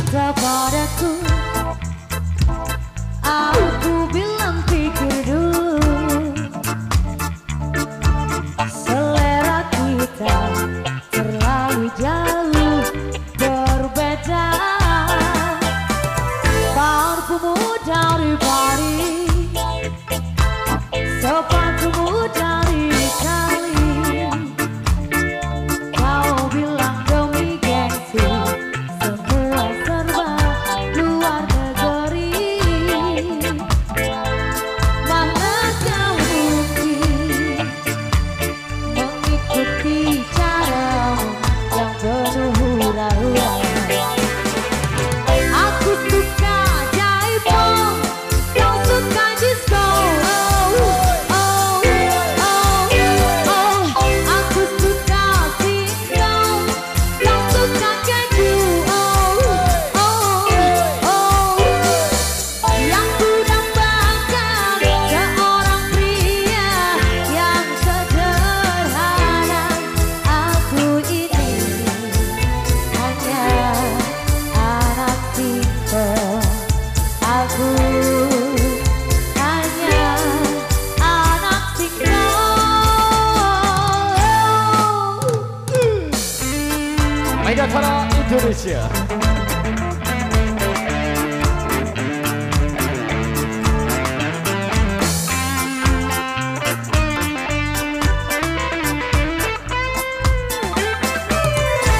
cinta padaku. Aku bilang pikir dulu, selera kita terlalu jauh berbeda. Parfummu dari Paris, sepatumu dari Itali. Kau bilang demi gengsi, semua serba luar negeri. Mana kau mungkin mengikuti caramu yang penuh hura-hura. Aku suka jaipong, kau suka disco. Aku suka singkong, kau suka keju. Yang ku dambakan seorang pria yang sederhana. Aku ini hanya anak pintar. Aku hanya anak pintar. Megatara Indonesia.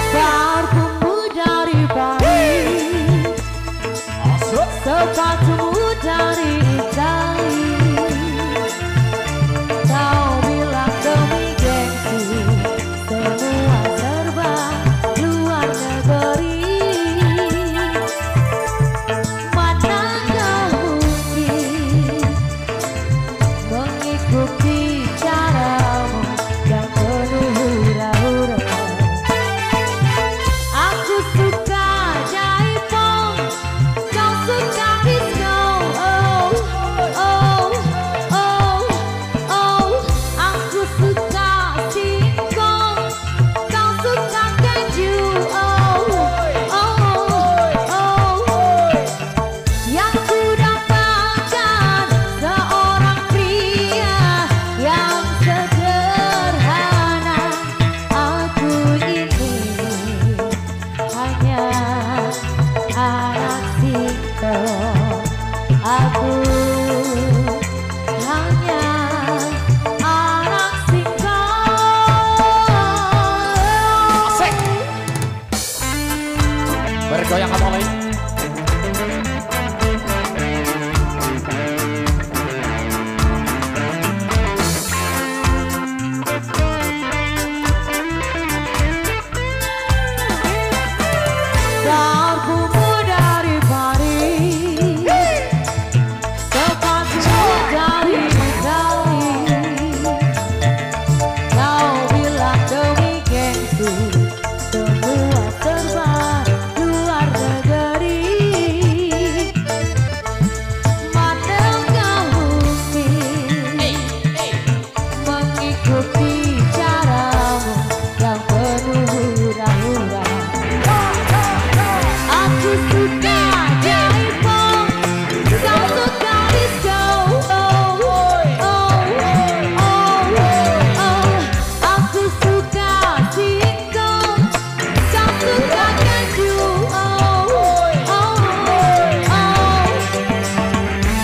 Parfummu dari Paris, sepatumu dari Itali. Kau bilang demi gengsi, semua serba luar negeri. Mana kau mungkin mengikuti caramu yang penuh hura-hura. Aku suka jaipong, kau suka disco. Aku suka singkong, kau suka keju. Yang ku dapatkan seorang pria yang sederhana. Aku ini hanya anak singkong. Aku hanya anak singkong. Asik. Bergoyang kembali. Parfummu dari Paris, sepatumu dari Itali. Kau bilang demi gengsi, semua serba luar negeri. Mana kau mungkin mengikuti caramu yang penuh hura-hura. Aku suka jaipong, kau suka disco. Aku suka singkong, kau suka keju.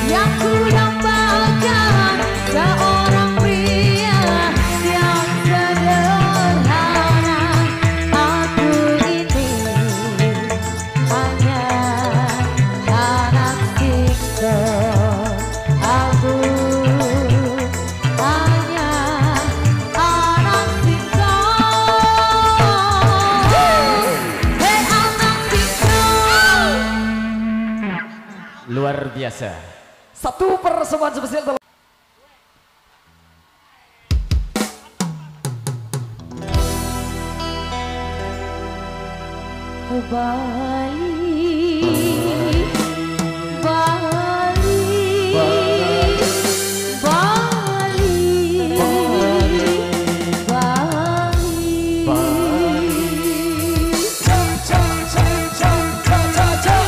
Yang ku dambakan seorang pria yang sederhana. Aku ini hanya anak singkong. Aku hanya anak singkong. Hei anak singkong. Luar biasa. Satu persembahan spesial. Bali, Bali, Bali, Bali. Cha cha cha cha cha cha cha.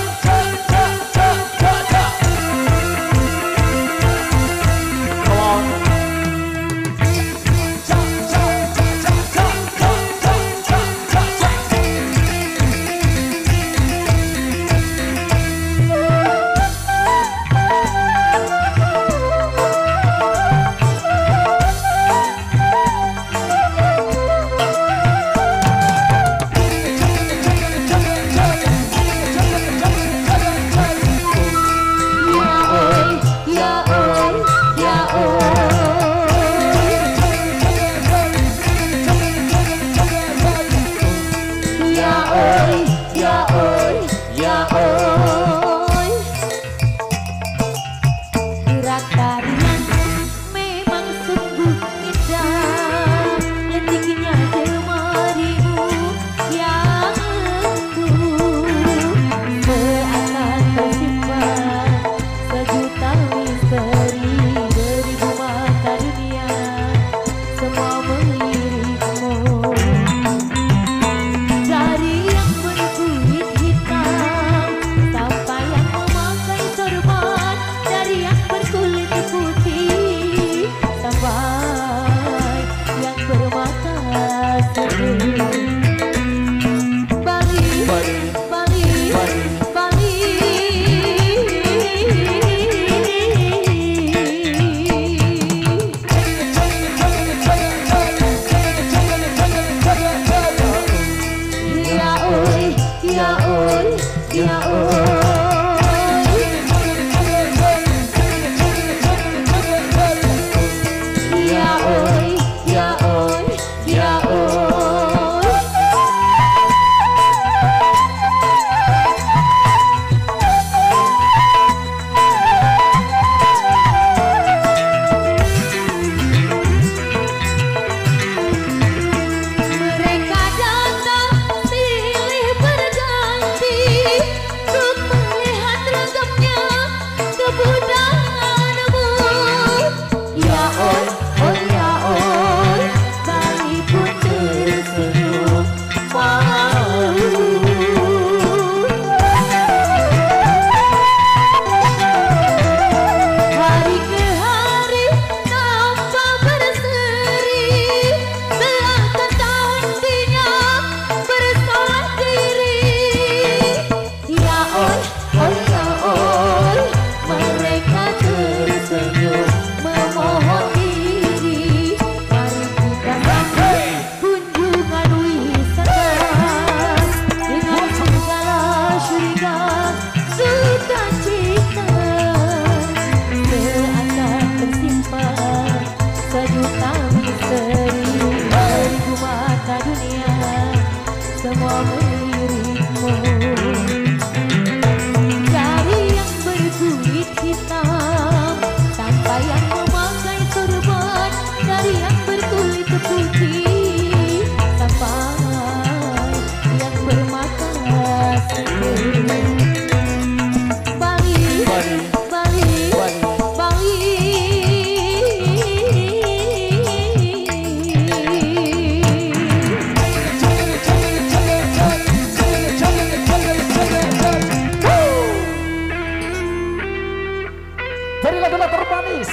lagu termanis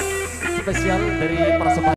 spesial dari persembahan